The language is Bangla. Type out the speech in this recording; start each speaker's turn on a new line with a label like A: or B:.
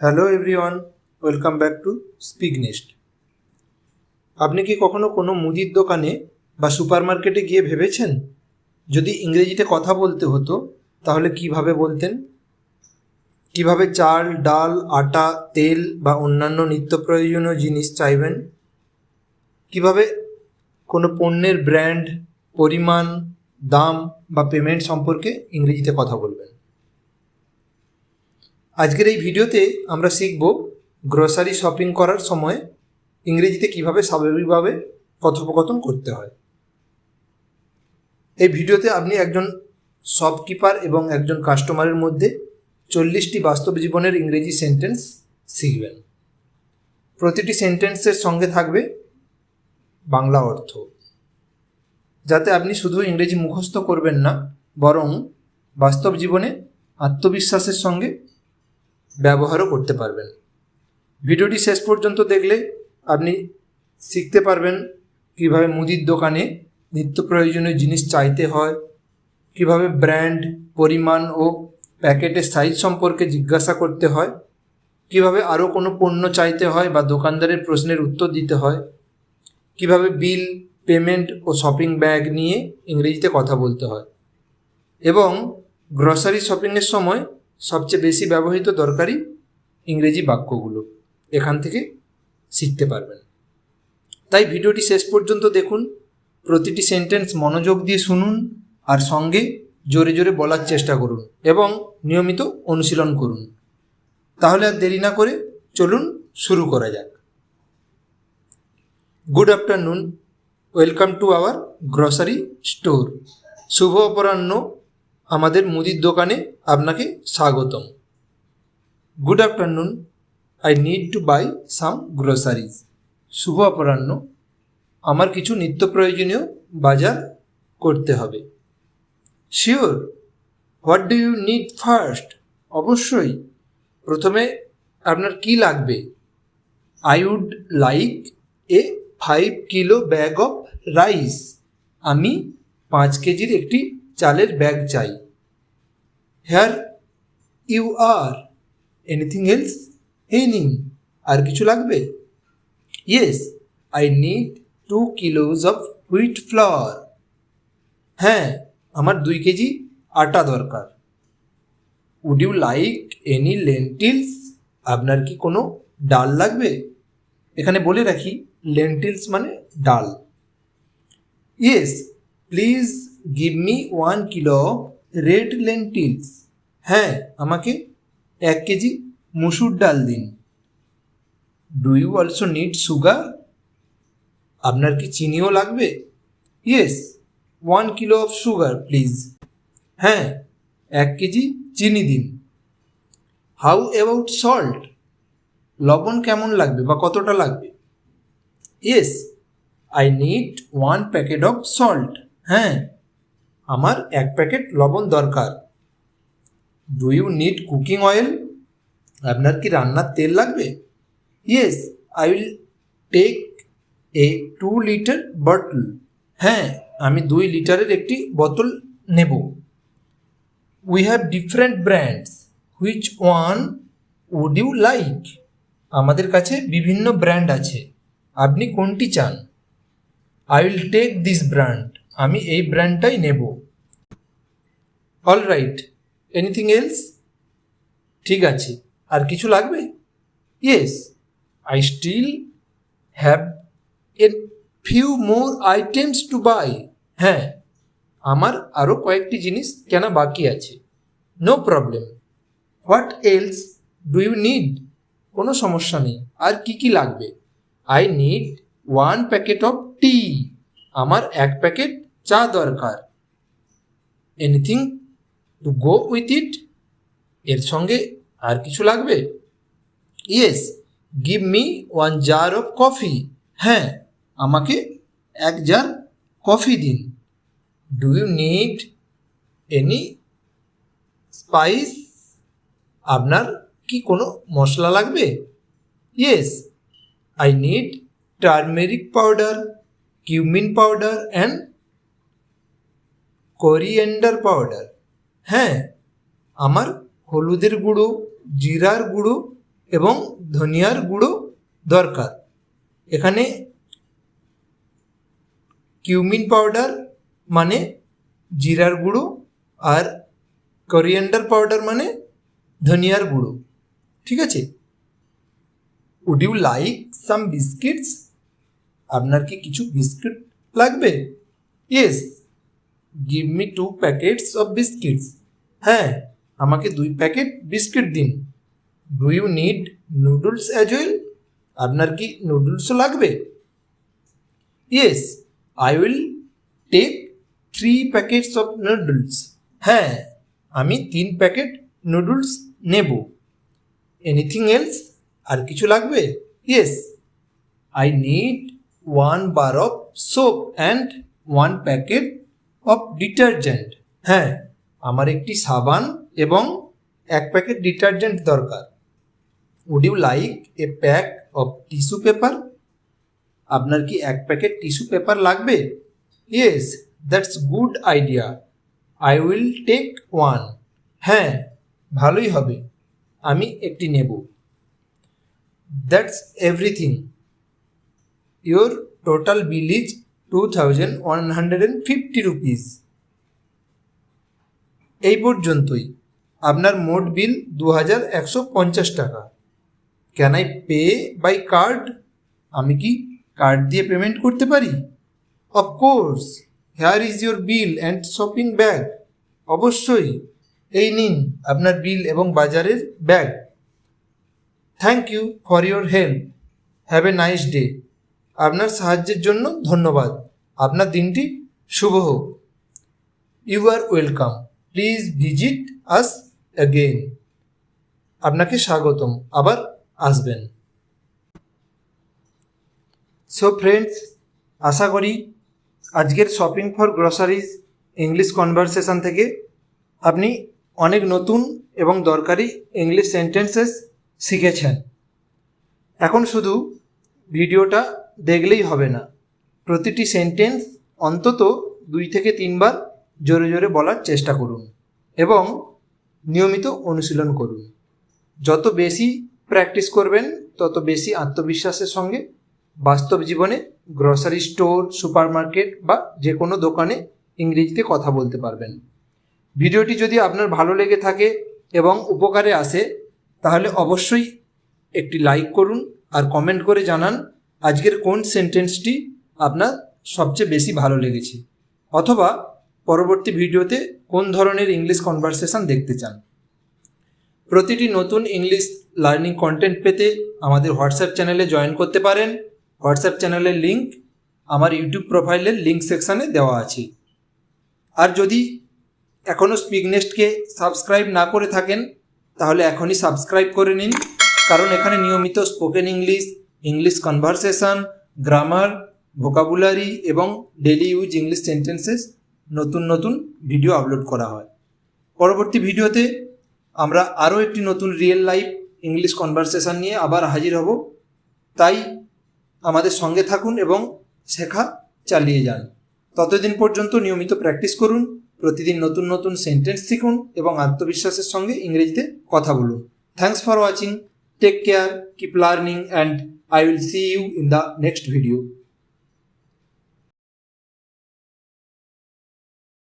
A: Hello everyone, welcome back to speak next. আপনি কি কখনো কোনো মুদির দোকানে বা সুপারমার্কেটে গিয়ে ভেবেছেন যদি ইংরেজিতে কথা বলতে হতো তাহলে কিভাবে বলতেন? কিভাবে চাল, ডাল, আটা, তেল বা অন্যান্য নিত্য প্রয়োজনীয় জিনিস চাইবেন? কিভাবে কোনো পণ্যের ব্র্যান্ড, পরিমাণ, দাম বা পেমেন্ট সম্পর্কে ইংরেজিতে কথা বলবেন? আজকের এই ভিডিওতে আমরা শিখব গ্রোসারি শপিং করার সময় ইংরেজিতে কিভাবে স্বাভাবিকভাবে কথোপকথন করতে হয়। এই ভিডিওতে আপনি একজন শপকিপার এবং একজন কাস্টমারের মধ্যে 40টি বাস্তব জীবনের ইংরেজি সেন্টেন্স শিখবেন। প্রতিটি সেন্টেন্সের সঙ্গে থাকবে বাংলা অর্থ, যাতে আপনি শুধু ইংরেজি মুখস্থ করবেন না, বরং বাস্তব জীবনে আত্মবিশ্বাসের সঙ্গে ব্যবহারও করতে পারবেন। ভিডিওটি শেষ পর্যন্ত দেখলে আপনি শিখতে পারবেন কিভাবে মুদির দোকানে নিত্য প্রয়োজনীয় জিনিস চাইতে হয়, কিভাবে ব্র্যান্ড, পরিমাণ ও প্যাকেটের সাইজ সম্পর্কে জিজ্ঞাসা করতে হয়, কিভাবে আরও কোনো পণ্য চাইতে হয় বা দোকানদারের প্রশ্নের উত্তর দিতে হয়, কিভাবে বিল, পেমেন্ট ও শপিং ব্যাগ নিয়ে ইংরেজিতে কথা বলতে হয়, এবং গ্রসারি শপিংয়ের সময় সবচেয়ে বেশি ব্যবহৃত দরকারি ইংরেজি বাক্যগুলো এখান থেকে শিখতে পারবেন। তাই ভিডিওটি শেষ পর্যন্ত দেখুন, প্রতিটি সেন্টেন্স মনোযোগ দিয়ে শুনুন আর সঙ্গে জোরে জোরে বলার চেষ্টা করুন এবং নিয়মিত অনুশীলন করুন। তাহলে আর দেরি না করে চলুন শুরু করা যাক। Good afternoon, welcome to our grocery store. শুভ অপরাহ্ন, আমাদের মুদির দোকানে আপনাকে স্বাগতম। Good afternoon, I need to buy some groceries. শুভ অপরাহ্ন, আমার কিছু নিত্য প্রয়োজনীয় বাজার করতে হবে। Sure, what do you need first? অবশ্যই, প্রথমে আপনার কি লাগবে? I would like a 5 kilo bag of rice. আমি 5 কেজির একটি চালের ব্যাগ চাই। Here you are, anything else? এই নিন, আর কিছু লাগবে? Yes, I need 2 kilos of wheat flour. হ্যাঁ, আমার 2 কেজি আটা দরকার। Would you like any lentils? আপনার কি কোনো ডাল লাগবে? এখানে বলে রাখি, লেন্টিলস মানে ডাল। Yes, please give me 1 kilo of red lentils. হ্যাঁ, আমাকে 1 কেজি মুসুর ডাল দিন। Do you also need sugar? আপনার কি চিনিও লাগবে? Yes, 1 kilo of sugar please. হ্যাঁ, 1 কেজি চিনি দিন। How about salt? লবণ কেমন লাগবে বা কতটা লাগবে? Yes, I need 1 packet of salt. হ্যাঁ, আমার 1 প্যাকেট লবণ দরকার। Do you need cooking oil? আপনার কি রান্নার তেল লাগবে? Yes, I will take a 2 litre bottle. হ্যাঁ, আমি 2 লিটারের একটি বোতল নেব। We have different brands, which one would you like? আমাদের কাছে বিভিন্ন ব্র্যান্ড আছে, আপনি কোনটি চান? I will take this brand, আমি এই ব্র্যান্ডটাই নেব। All right, anything else? ঠিক আছে, আর কিছু লাগবে? Yes, I still have a few more items to buy. হ্যাঁ, আমার আরও কয়েকটি জিনিস কেনা বাকি আছে। No problem. What else do you need? কোনো সমস্যা নেই, আর কি কি লাগবে? I need 1 packet of tea. আমার 1 প্যাকেট চা দরকার। Anything to go with it? এর সঙ্গে আর কিছু লাগবে? Yes, give me 1 jar of coffee. হ্যাঁ, আমাকে 1 জার কফি দিন। Do you need any spice? আপনার কি কোনো মশলা লাগবে? Yes, I need turmeric powder, cumin powder and coriander powder. হ্যাঁ, আমার হলুদের গুঁড়ো, জিরার গুঁড়ো এবং ধনিয়ার গুঁড়ো দরকার। এখানে কিউমিন পাউডার মানে জিরার গুঁড়ো আর কোরিয়ান্ডার পাউডার মানে ধনিয়ার গুঁড়ো, ঠিক আছে। Would you like some biscuits? আপনার কি কিছু বিস্কিট লাগবে? Yes, give me 2 packets of biscuits. হ্যাঁ, আমাকে 2 প্যাকেট বিস্কিট দিন। Do you need noodles as well? আপনার কি নুডলসও লাগবে? Yes, I will take 3 packets of noodles. হ্যাঁ, আমি 3 প্যাকেট নুডলস নেব। Anything else? আর কিছু লাগবে? Yes, I need 1 bar of soap and 1 packet of detergent. হ্যাঁ, আমার একটি সাবান এবং 1 প্যাকেট ডিটারজেন্ট দরকার। Would you like a pack of tissue paper? আপনার কি 1 প্যাকেট টিস্যু পেপার লাগবে? Yes, that's good idea, I will take 1। হ্যাঁ, ভালোই হবে, আমি একটি নেব। That's everything, your total bill is 2150 rupees. এই পর্যন্তই, আপনার মোট বিল 2150 টাকা। Can I pay by card? আমি কি কার্ড দিয়ে পেমেন্ট করতে পারি? Of course, here is your bill and shopping bag. অবশ্যই, এই নিন আপনার বিল এবং বাজারের bag. Thank you for your help, have a nice day. আপনার সাহায্যের জন্য ধন্যবাদ, আপনার দিনটি শুভ হোক। You are welcome, please visit us again. আপনাকে স্বাগতম, আবার আসবেন। সো ফ্রেন্ডস, আশা করি আজকের shopping for groceries English conversation থেকে আপনি অনেক নতুন এবং দরকারি ইংলিশ সেন্টেন্সেস শিখেছেন। এখন শুধু ভিডিওটা দেখলেই হবে না, প্রতিটি সেন্টেন্স অন্তত 2 থেকে 3 বার জোরে জোরে বলার চেষ্টা করুন এবং নিয়মিত অনুশীলন করুন। যত বেশি প্র্যাকটিস করবেন তত বেশি আত্মবিশ্বাসের সঙ্গে বাস্তব জীবনে গ্রসারি স্টোর, সুপারমার্কেট বা যে কোনো দোকানে ইংরেজিতে কথা বলতে পারবেন। ভিডিওটি যদি আপনার ভালো লেগে থাকে এবং উপকারে আসে তাহলে অবশ্যই একটি লাইক করুন আর কমেন্ট করে জানান আজকের কোন সেন্টেন্সটি আপনার সবচেয়ে বেশি ভালো লেগেছে, অথবা পরবর্তী ভিডিওতে কোন ধরনের ইংলিশ কনভারসেশন দেখতে চান। প্রতিটি নতুন ইংলিশ লার্নিং কন্টেন্ট পেতে আমাদের হোয়াটসঅ্যাপ চ্যানেলে জয়েন করতে পারেন। হোয়াটসঅ্যাপ চ্যানেলের লিঙ্ক আমার ইউটিউব প্রোফাইলের লিঙ্ক সেকশানে দেওয়া আছে। আর যদি এখনও স্পিকনেস্টকে সাবস্ক্রাইব না করে থাকেন তাহলে এখনই সাবস্ক্রাইব করে নিন, কারণ এখানে নিয়মিত spoken English, English conversation, grammar, vocabulary এবং ডেলি ইউজ ইংলিশ সেন্টেন্সেস নতুন নতুন ভিডিও আপলোড করা হয়। পরবর্তী ভিডিওতে আমরা আরও একটি নতুন রিয়েল লাইফ ইংলিশ কনভারসেশন নিয়ে আবার হাজির হব। তাই আমাদের সঙ্গে থাকুন এবং শেখা চালিয়ে যান। ততদিন পর্যন্ত নিয়মিত প্র্যাকটিস করুন, প্রতিদিন নতুন নতুন সেন্টেন্স শিখুন এবং আত্মবিশ্বাসের সঙ্গে ইংরেজিতে কথা বলুন। Thanks for watching, take care, keep learning and I will see you in the next video.